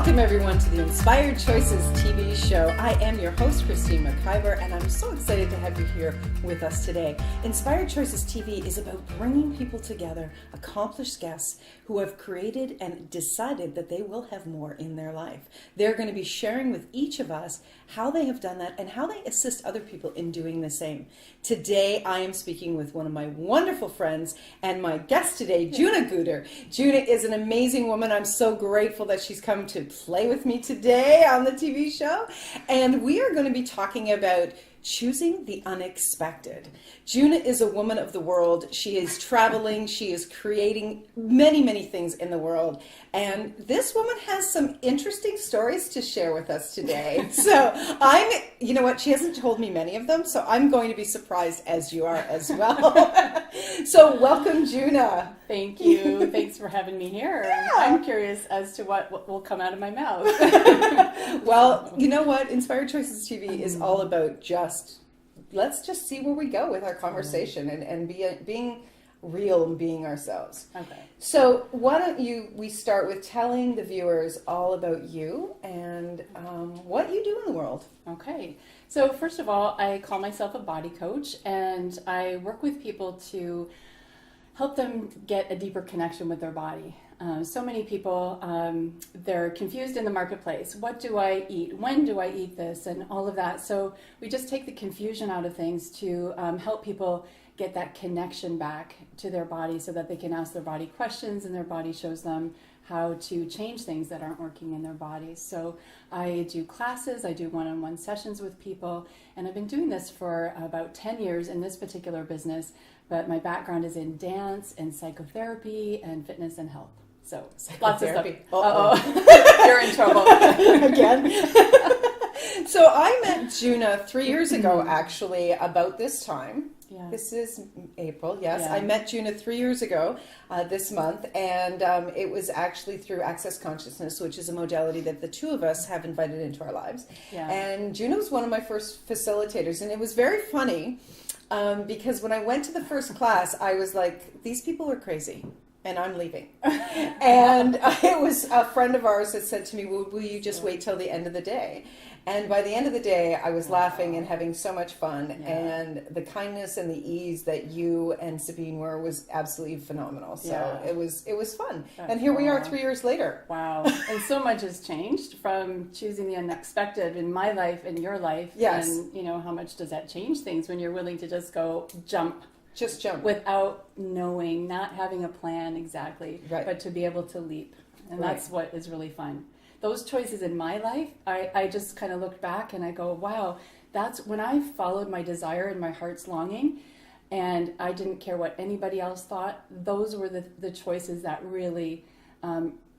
Welcome everyone to the Inspired Choices TV show. I am your host, Christine McIver, and I'm so excited to have you here with us today. Inspired Choices TV is about bringing people together, accomplished guests who have created and decided that they will have more in their life. They're going to be sharing with each of us how they have done that and how they assist other people in doing the same. Today, I am speaking with one of my wonderful friends and my guest today, Juna Guder. Juna is an amazing woman. I'm so grateful that she's come to play with me today on the TV show. And we are going to be talking about choosing the unexpected. Juna is a woman of the world. She is traveling. She is creating many, many things in the world. And this woman has some interesting stories to share with us today. So you know what? She hasn't told me many of them, so I'm going to be surprised as you are as well. So welcome, Juna. Thank you. Thanks for having me here. Yeah. I'm curious as to what will come out of my mouth. Well, you know what? Inspired Choices TV is all about let's just see where we go with our conversation and being real and being ourselves. Okay. So why don't we start with telling the viewers all about you and what you do in the world. Okay. So first of all, I call myself a body coach, and I work with people to help them get a deeper connection with their body. So many people, they're confused in the marketplace. What do I eat? When do I eat this? And all of that. So we just take the confusion out of things to help people get that connection back to their body so that they can ask their body questions and their body shows them how to change things that aren't working in their bodies. So I do classes, I do one-on-one sessions with people, and I've been doing this for about 10 years in this particular business, but my background is in dance and psychotherapy and fitness and health. So lots of stuff. Uh-oh. You're in trouble. Again. So I met Juna 3 years ago, actually, about this time. Yeah. This is April, yes. Yeah. I met Juna 3 years ago this month, and it was actually through Access Consciousness, which is a modality that the two of us have invited into our lives. Yeah. And Juna was one of my first facilitators, and it was very funny because when I went to the first class, I was like, these people are crazy. And I'm leaving. And it was a friend of ours that said to me, well, will you just wait till the end of the day? And by the end of the day, I was laughing and having so much fun. Yeah. And the kindness and the ease that you and Sabine were was absolutely phenomenal. So Yeah. it was fun. That's And here we are cool. 3 years later. Wow. And so much has changed from choosing the unexpected in my life and your life. Yes. And, how much does that change things when you're willing to just go jump Just jump. without knowing, not having a plan exactly, Right. but to be able to leap. And Right. that's what is really fun. Those choices in my life, I just kind of looked back and I go, wow, that's when I followed my desire and my heart's longing, and I didn't care what anybody else thought. Those were the choices that really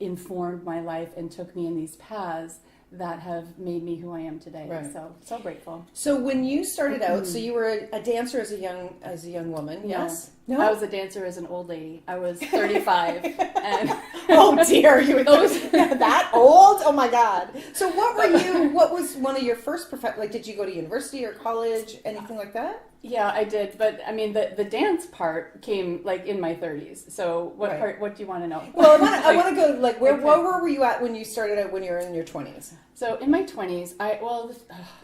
informed my life and took me in these paths that have made me who I am today. Right. So grateful. So when you started out, so you were a dancer as a young woman, yes? No. I was a dancer as an old lady. I was 35. And Oh dear, you were Those- that old? Oh my God! So what was one of your first did you go to university or college, anything like that? Yeah, I did. But I mean, the dance part came in my 30s. So what Right. part? What do you want to know? Well, I want to go where Okay. were you at when you started out when you were in your 20s? So in my 20s,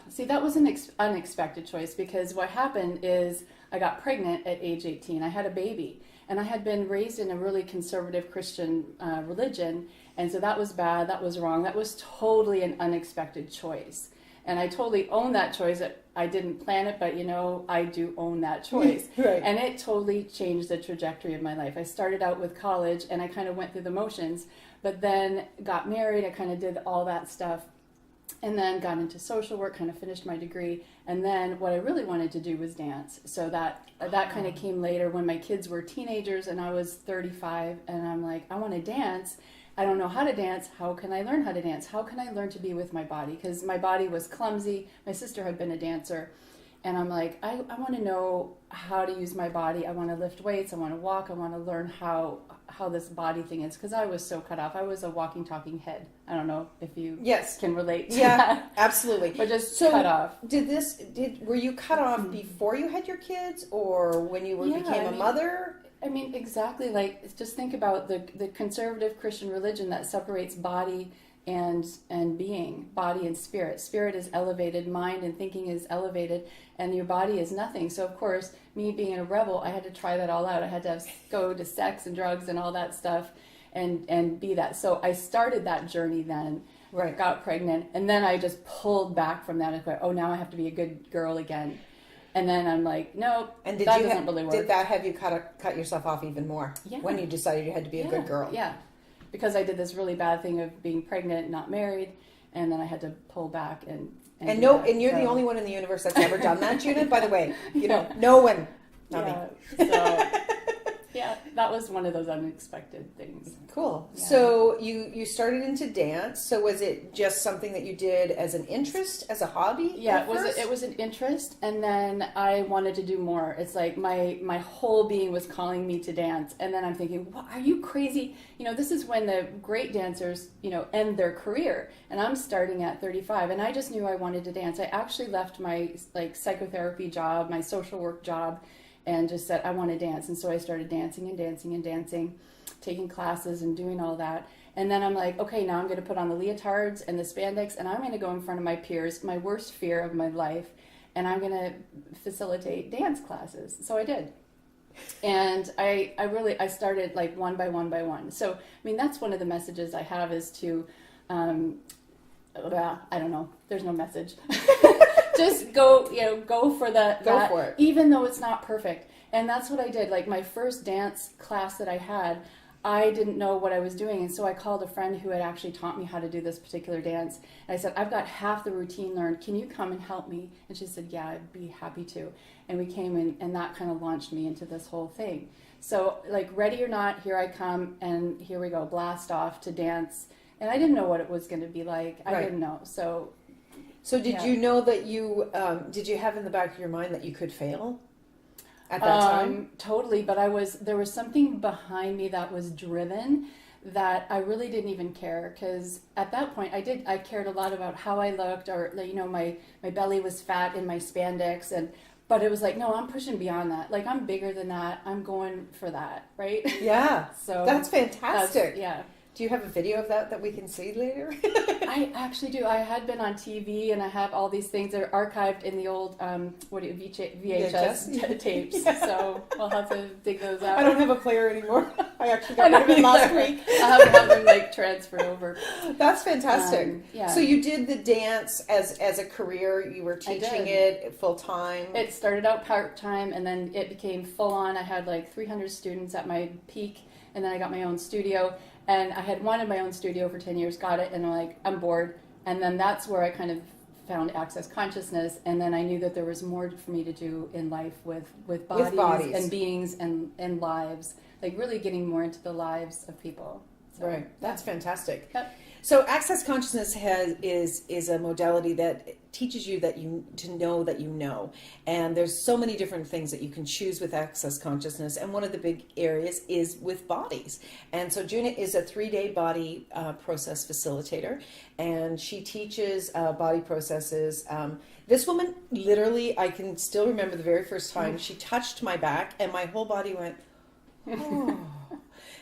see, that was an unexpected choice, because what happened is I got pregnant at age 18. I had a baby, and I had been raised in a really conservative Christian religion, and so that was bad, that was wrong, that was totally an unexpected choice. And I totally own that choice. I didn't plan it, but I do own that choice. Right. And it totally changed the trajectory of my life. I started out with college, and I kind of went through the motions, but then got married. I kind of did all that stuff, and then got into social work, kind of finished my degree. And then what I really wanted to do was dance. So that kind of came later when my kids were teenagers and I was 35, and I'm like, I want to dance. I don't know how to dance. How can I learn how to dance? How can I learn to be with my body? Because my body was clumsy. My sister had been a dancer. And I'm like, I want to know how to use my body. I want to lift weights. I want to walk. I want to learn how this body thing is, because I was so cut off. I was a walking, talking head. I don't know if you can relate to that. Absolutely. But just cut off. Were you cut off before you had your kids, or when you became a mother? I mean, exactly. Just think about the conservative Christian religion that separates body and being, body and spirit. Spirit is elevated, mind and thinking is elevated, and your body is nothing. So of course, me being a rebel, I had to try that all out. I had to go to sex and drugs and all that stuff and be that. So I started that journey then, Right. got pregnant, and then I just pulled back from that and thought, oh, now I have to be a good girl again. And then I'm like, no, And that doesn't really work. did that have you cut yourself off even more? Yeah. When you decided you had to be a good girl? Yeah, because I did this really bad thing of being pregnant, not married, and then I had to pull back and do that. You're the So- only one in the universe that's ever done that, Judith. By the way, no one. Not me. So, yeah, that was one of those unexpected things. Cool. Yeah. So you started into dance. So was it just something that you did as an interest, as a hobby? Yeah, at first? it was an interest, and then I wanted to do more. It's like my whole being was calling me to dance, and then I'm thinking, what, are you crazy? This is when the great dancers, end their career, and I'm starting at 35, and I just knew I wanted to dance. I actually left my psychotherapy job, my social work job, and just said, I want to dance. And so I started dancing and dancing and dancing, taking classes and doing all that. And then I'm like, okay, now I'm going to put on the leotards and the spandex, and I'm going to go in front of my peers, my worst fear of my life, and I'm going to facilitate dance classes. So I did. And I started like one by one by one. So, that's one of the messages I have is to, I don't know, there's no message. Just go for for it. Even though it's not perfect. And that's what I did. Like my first dance class that I had, I didn't know what I was doing. And so I called a friend who had actually taught me how to do this particular dance. And I said, I've got half the routine learned. Can you come and help me? And she said, yeah, I'd be happy to. And we came in, and that kind of launched me into this whole thing. So like ready or not, here I come, and here we go, blast off to dance. And I didn't know what it was going to be like. I didn't know. So did you know that did you have in the back of your mind that you could fail at that time? Totally, but there was something behind me that was driven that I really didn't even care, because at that point I cared a lot about how I looked, or my belly was fat in my spandex, but it was like, no, I'm pushing beyond that. Like I'm bigger than that. I'm going for that, right? Yeah. So that's fantastic. Yeah. Do you have a video of that we can see later? I actually do. I had been on TV, and I have all these things that are archived in the old VHS tapes. Yeah. So I'll have to dig those out. I don't have a player anymore. I actually got rid of it last week. I'll have them transferred over. That's fantastic. Yeah. So you did the dance as a career. You were teaching it full time. It started out part time, and then it became full on. I had like 300 students at my peak, and then I got my own studio. And I had wanted my own studio for 10 years, got it, and I'm like, I'm bored. And then that's where I kind of found Access Consciousness, and then I knew that there was more for me to do in life with bodies and beings and lives, like really getting more into the lives of people. So, right, that's fantastic. Yep. So Access Consciousness is a modality that teaches you to know that you know, and there's so many different things that you can choose with Access Consciousness, and one of the big areas is with bodies. And so Juna is a 3-day body process facilitator, and she teaches body processes. This woman, literally, I can still remember the very first time she touched my back, and my whole body went, oh.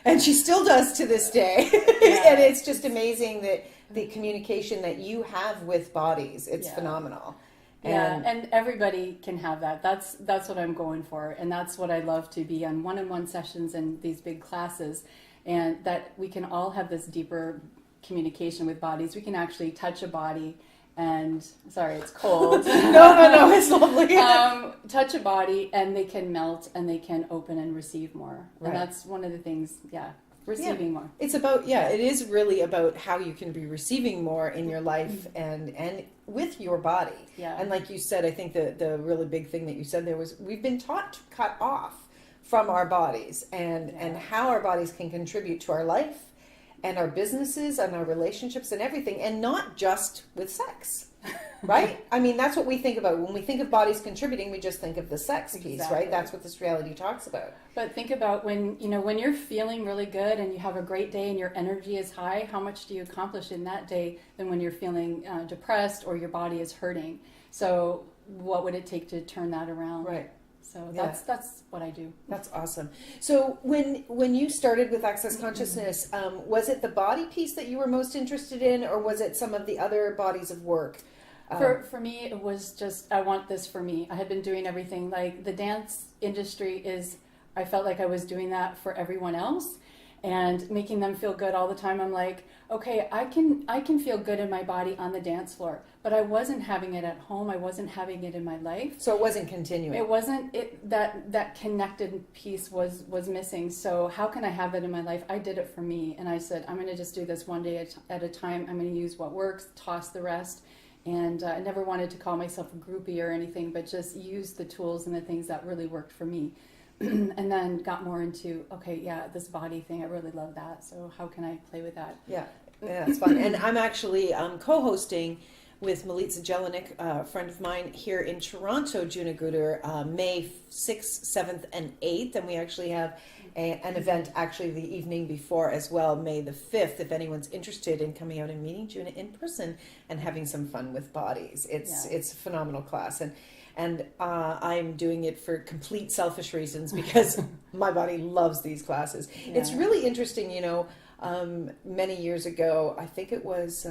And she still does to this day. Yeah. And it's just amazing that the communication that you have with bodies, it's phenomenal. And everybody can have that. That's what I'm going for. And that's what I love to be on one-on-one sessions and these big classes. And that we can all have this deeper communication with bodies. We can actually touch a body and, sorry, it's cold. No, it's lovely. Touch a body, and they can melt, and they can open and receive more. Right. And that's one of the things, receiving more. It's about, it is really about how you can be receiving more in your life and with your body. Yeah. And like you said, I think the really big thing that you said there was we've been taught to cut off from our bodies and how our bodies can contribute to our life and our businesses and our relationships and everything, and not just with sex. Right? I mean, that's what we think about. When we think of bodies contributing, we just think of the sex piece, right? That's what this reality talks about. But think about when you're feeling really good and you have a great day and your energy is high, how much do you accomplish in that day than when you're feeling depressed or your body is hurting? So what would it take to turn that around? Right. So Yeah. that's what I do. That's awesome. So when you started with Access Consciousness, was it the body piece that you were most interested in, or was it some of the other bodies of work? For me, it was just, I want this for me. I had been doing everything, like the dance industry I felt like I was doing that for everyone else and making them feel good all the time. I'm like, okay, I can feel good in my body on the dance floor, but I wasn't having it at home. I wasn't having it in my life. So it wasn't continuing. It wasn't that connected piece was missing. So how can I have that in my life? I did it for me, and I said, I'm going to just do this one day at a time. I'm going to use what works, toss the rest. And I never wanted to call myself a groupie or anything, but just use the tools and the things that really worked for me. And then got more into, okay, yeah, this body thing, I really love that. So how can I play with that? Yeah, it's fun. And I'm actually co-hosting with Milica Jelinek, a friend of mine here in Toronto, Junaguder, May 6th, 7th, and 8th. And we actually have an event actually the evening before as well, May the 5th, if anyone's interested in coming out and meeting Juna in person and having some fun with bodies. It's a phenomenal class. And I'm doing it for complete selfish reasons because my body loves these classes. Yeah. It's really interesting, many years ago, I think it was,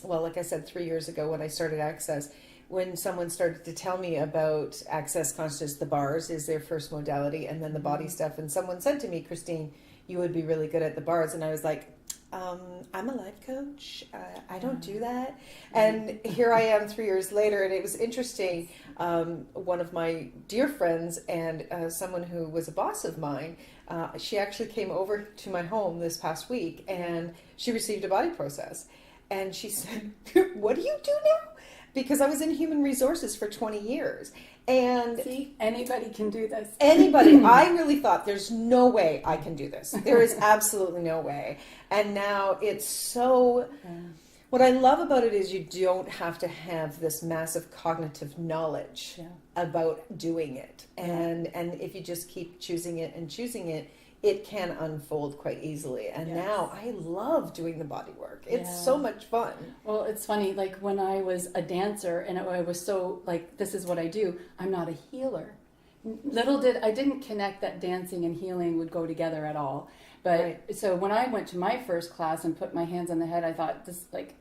like I said, 3 years ago when I started Access, when someone started to tell me about Access Consciousness, the bars is their first modality, and then the body stuff. And someone said to me, Christine, you would be really good at the bars. And I was like, I'm a life coach. I don't do that. And here I am 3 years later, and it was interesting. One of my dear friends and someone who was a boss of mine, she actually came over to my home this past week, and she received a body process. And she said, what do you do now? Because I was in human resources for 20 years. And see, anybody can do this. Anybody. I really thought there's no way I can do this. There is absolutely no way. And now it's so... What I love about it is you don't have to have this massive cognitive knowledge about doing it. And if you just keep choosing it, it can unfold quite easily. And now I love doing the body work. It's so much fun. Well, it's funny, like when I was a dancer and I was so like, this is what I do, I'm not a healer. I didn't connect that dancing and healing would go together at all. But so when I went to my first class and put my hands on the head, I thought,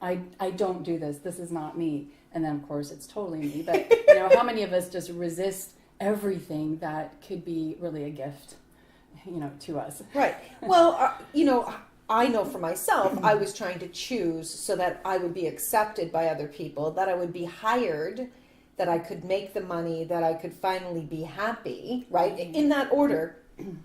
I don't do this. This is not me. And then of course it's totally me. But how many of us just resist everything that could be really a gift? To us. Right. Well, I know for myself, I was trying to choose so that I would be accepted by other people, that I would be hired, that I could make the money, that I could finally be happy, right? In that order,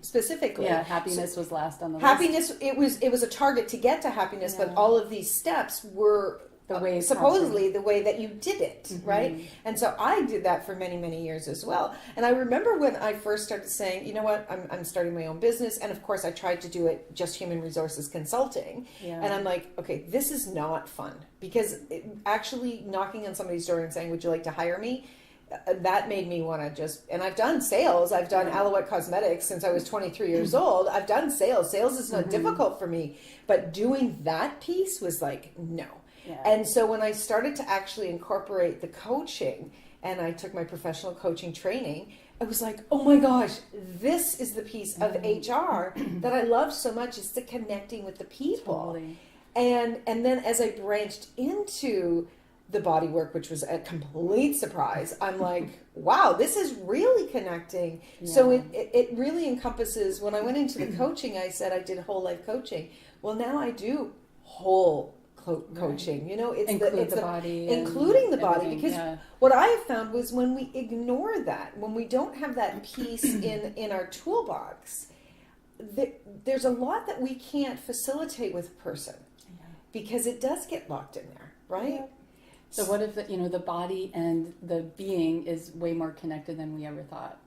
specifically. Yeah, happiness was last on the list. Happiness, it was a target to get to happiness, but all of these steps were the way supposedly the way that you did it, right? And so I did that for many, many years as well. And I remember when I first started saying, you know what, I'm starting my own business. And of course I tried to do it just human resources consulting. Yeah. And I'm like, okay, this is not fun, because actually knocking on somebody's door and saying, would you like to hire me? That made me want to and I've done sales. I've done Alouette Cosmetics since I was 23 years old. I've done sales. Sales is not difficult for me, but doing that piece was like, no. Yeah. And so when I started to actually incorporate the coaching and I took my professional coaching training, I was like, oh my gosh, this is the piece of HR that I love so much, is the connecting with the people. Totally. And then as I branched into the body work, which was a complete surprise, I'm like, wow, this is really connecting. Yeah. So it really encompasses, when I went into the coaching, I said I did whole life coaching. Well, now I do whole coaching, it's the body, including the body, because what I have found was when we ignore that, when we don't have that piece in our toolbox, there's a lot that we can't facilitate with a person because it does get locked in there, right? Yeah. So what if the body and the being is way more connected than we ever thought?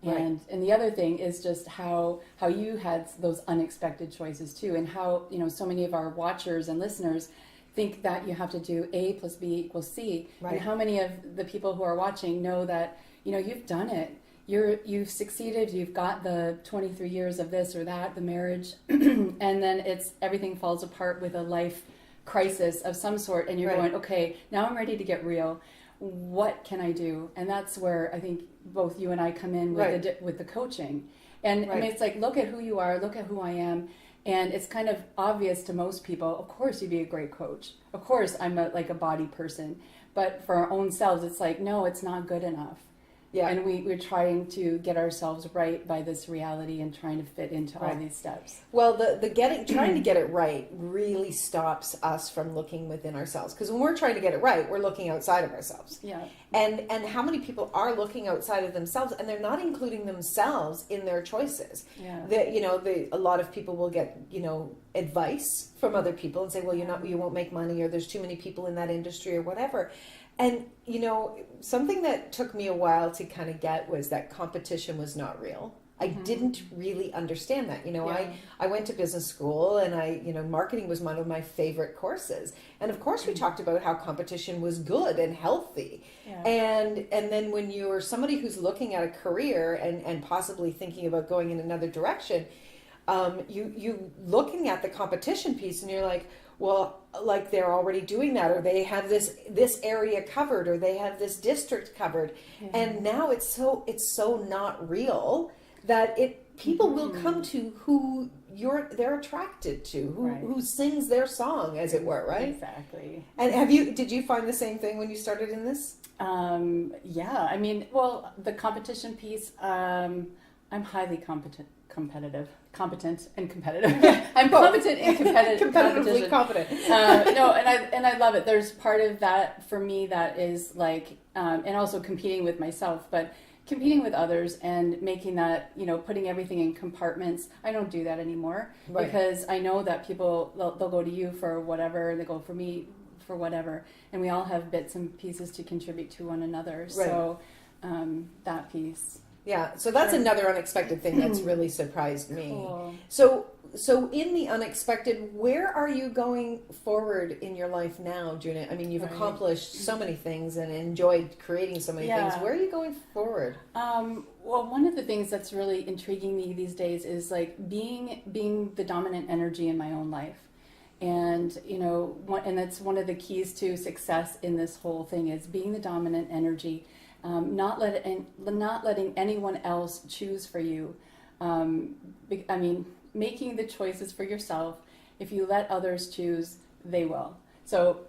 And the other thing is just how you had those unexpected choices too, and how so many of our watchers and listeners think that you have to do A plus B equals C, and how many of the people who are watching know that you've done it, you've succeeded, you've got the 23 years of this or that, the marriage, and then everything falls apart with a life crisis of some sort, and you're going, okay, now I'm ready to get real. what can I do? And that's where I think both you and I come in with with the coaching. And I mean, it's like, look at who you are, look at who I am. And it's kind of obvious to most people, of course you'd be a great coach. Of course I'm like a body person. But for our own selves, it's like, no, it's not good enough. Yeah. And we're trying to get ourselves right by this reality and trying to fit into all these steps. Well, trying to get it right really stops us from looking within ourselves. Because when we're trying to get it right, we're looking outside of ourselves. Yeah. And how many people are looking outside of themselves and they're not including themselves in their choices? Yeah. A lot of people will get, advice from other people and say, well, you won't make money, or there's too many people in that industry, or whatever. And, something that took me a while to kind of get was that competition was not real. I didn't really understand that. I went to business school, and marketing was one of my favorite courses. And of course we talked about how competition was good and healthy. Yeah. And then when you're somebody who's looking at a career and possibly thinking about going in another direction, you looking at the competition piece and you're like, well, like they're already doing that, or they have this area covered, or they have this district covered. Yeah. And now it's so not real that people will come to who they're attracted to, who sings their song, as it were, right? Exactly. And did you find the same thing when you started in this? Yeah, I mean, well, the competition piece, I'm highly competent and competitive. I'm competent and competitive. Competitively competent. No, and I love it. There's part of that for me that is like, and also competing with myself, but competing with others and making that, putting everything in compartments. I don't do that anymore because I know that people, they'll go to you for whatever, they go for me for whatever, and we all have bits and pieces to contribute to one another. Right. So that piece. Yeah, so that's another unexpected thing that's really surprised me. Cool. So in the unexpected, where are you going forward in your life now, Juna? I mean, you've accomplished so many things and enjoyed creating so many things. Where are you going forward? Well, one of the things that's really intriguing me these days is like being the dominant energy in my own life. And, and that's one of the keys to success in this whole thing is being the dominant energy. Not letting anyone else choose for you. Making the choices for yourself. If you let others choose, they will. So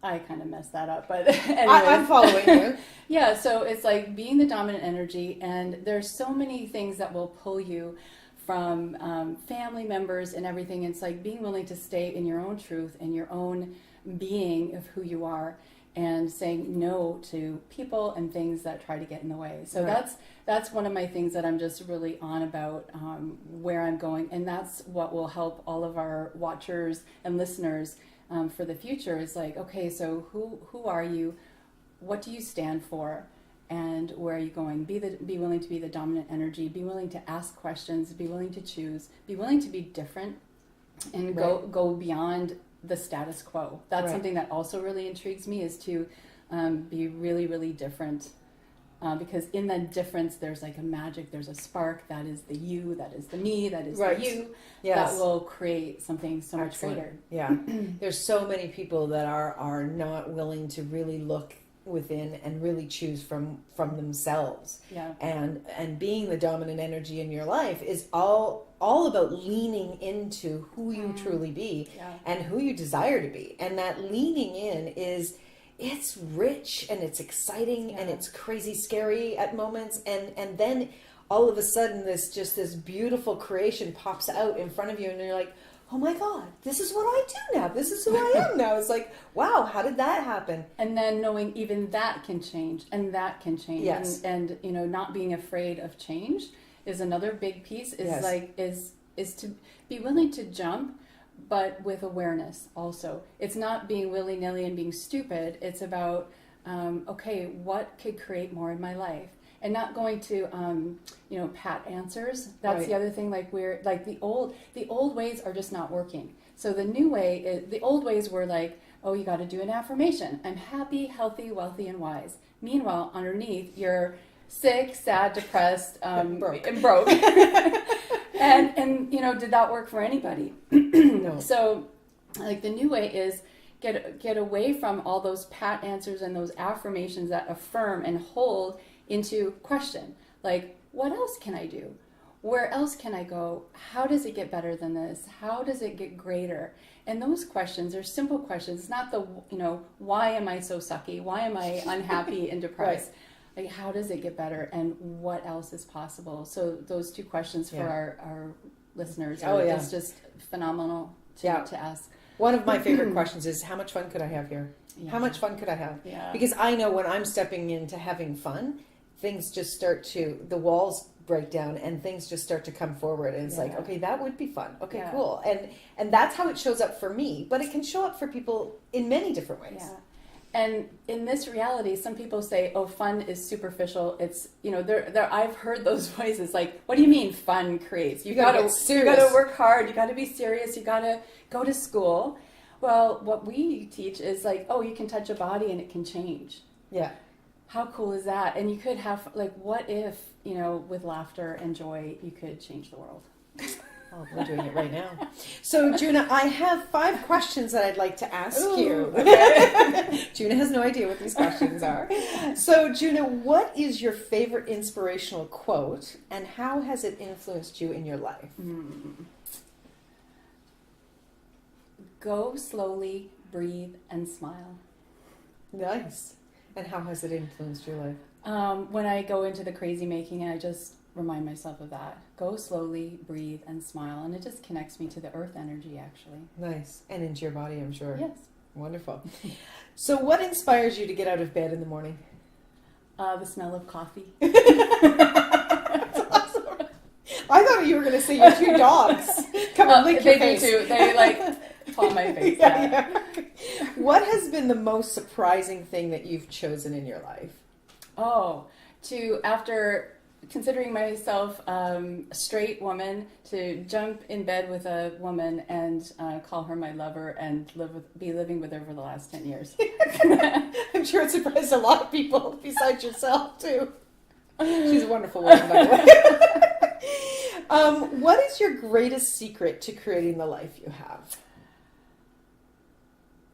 I kind of messed that up, but anyway. I'm following you. Yeah, so it's like being the dominant energy, and there's so many things that will pull you from family members and everything. It's like being willing to stay in your own truth and your own being of who you are, and saying no to people and things that try to get in the way. So that's one of my things that I'm just really on about, where I'm going. And that's what will help all of our watchers and listeners for the future is like, okay, so who are you? What do you stand for? And where are you going? Be willing to be the dominant energy. Be willing to ask questions. Be willing to choose. Be willing to be different and go beyond the status quo. That's something that also really intrigues me is to be really, really different. Because in that difference, there's like a magic, there's a spark that is the you, that is the me, that is the you, that will create something so much greater. Yeah. There's so many people that are not willing to really look within and really choose from themselves. Yeah. And being the dominant energy in your life is all about leaning into who you truly be and who you desire to be. And that leaning in it's rich and it's exciting and it's crazy scary at moments. And then all of a sudden this beautiful creation pops out in front of you and you're like, oh my God, this is what I do now. This is who I am now. It's like, wow, how did that happen? And then knowing even that can change and that can change. Yes. And not being afraid of change is another big piece is to be willing to jump, but with awareness also. It's not being willy-nilly and being stupid. It's about, okay, what could create more in my life? And not going to, pat answers. That's the other thing. Like we're like the old ways are just not working. So the new way, the old ways were like, oh, you got to do an affirmation. I'm happy, healthy, wealthy, and wise. Meanwhile, underneath, you're sick, sad, depressed, and broke. and did that work for anybody? No. So, like the new way is, get away from all those pat answers and those affirmations that affirm and hold into question. Like, what else can I do? Where else can I go? How does it get better than this? How does it get greater? And those questions are simple questions. It's not the, why am I so sucky? Why am I unhappy and depressed? Right. Like, how does it get better? And what else is possible? So those two questions for our listeners is just phenomenal to ask. One of my favorite questions is, how much fun could I have here? Yeah. How much fun could I have? Yeah. Because I know when I'm stepping into having fun, things just start the walls break down and things just start to come forward. And it's like, okay, that would be fun. Okay, cool. And that's how it shows up for me. But it can show up for people in many different ways. Yeah. And in this reality, some people say, oh, fun is superficial. It's, I've heard those voices like, what do you mean fun creates? You got to work hard. You got to be serious. You got to go to school. Well, what we teach is like, oh, you can touch a body and it can change. Yeah. How cool is that? And you could have, like, what if, with laughter and joy, you could change the world? Oh, we're doing it right now. So, Juna, I have 5 questions that I'd like to ask you. Okay. Juna has no idea what these questions are. So, Juna, what is your favorite inspirational quote, and how has it influenced you in your life? Go slowly, breathe, and smile. Nice. And how has it influenced your life? When I go into the crazy making, I just remind myself of that. Go slowly, breathe, and smile. And it just connects me to the earth energy, actually. Nice. And into your body, I'm sure. Yes. Wonderful. So what inspires you to get out of bed in the morning? The smell of coffee. That's awesome. I thought you were going to say your 2 dogs. Come on, lick your face. They do too. They paw my face. Yeah. What has been the most surprising thing that you've chosen in your life? Oh, after considering myself a straight woman, to jump in bed with a woman and call her my lover and be living with her for the last 10 years. I'm sure it surprised a lot of people besides yourself too. She's a wonderful woman, by the way. What is your greatest secret to creating the life you have?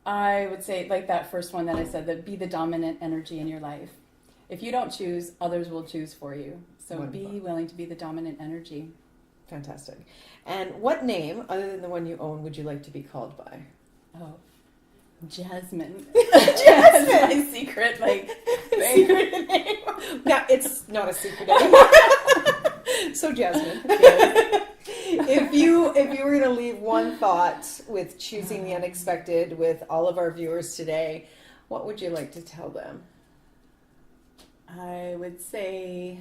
I would say, like that first one that I said, that be the dominant energy in your life. If you don't choose, others will choose for you. So Wonderful. Be willing to be the dominant energy. Fantastic. And what name, other than the one you own, would you like to be called by? Oh, Jasmine. Jasmine! That's my secret, secret name. Now, it's not a secret anymore. So, Jasmine, if you were going to leave one thought with choosing the unexpected with all of our viewers today, what would you like to tell them? I would say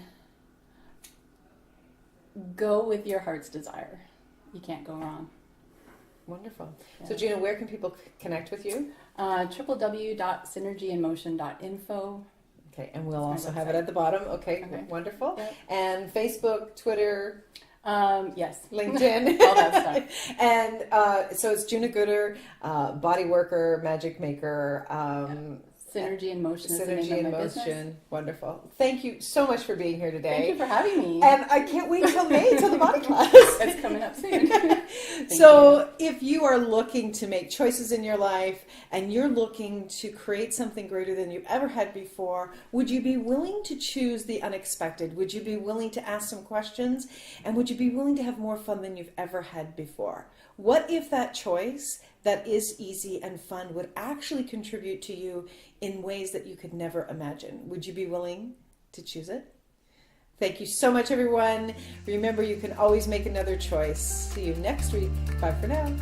go with your heart's desire. You can't go wrong. Wonderful. Yeah. So, Gina, where can people connect with you? www.synergyinmotion.info. Okay, and we'll also have it at the bottom. Okay. Wonderful. Yep. And Facebook, Twitter, yes, LinkedIn, all that stuff. And so it's Juna Gooder, body worker, magic maker. Synergy in Motion. Synergy in Motion. Wonderful. Thank you so much for being here today. Thank you for having me. And I can't wait till May, till the body class. It's coming up soon. So if you are looking to make choices in your life and you're looking to create something greater than you've ever had before, would you be willing to choose the unexpected? Would you be willing to ask some questions? And would you be willing to have more fun than you've ever had before? What if that choice that is easy and fun would actually contribute to you in ways that you could never imagine? Would you be willing to choose it? Thank you so much, everyone. Remember, you can always make another choice. See you next week. Bye for now.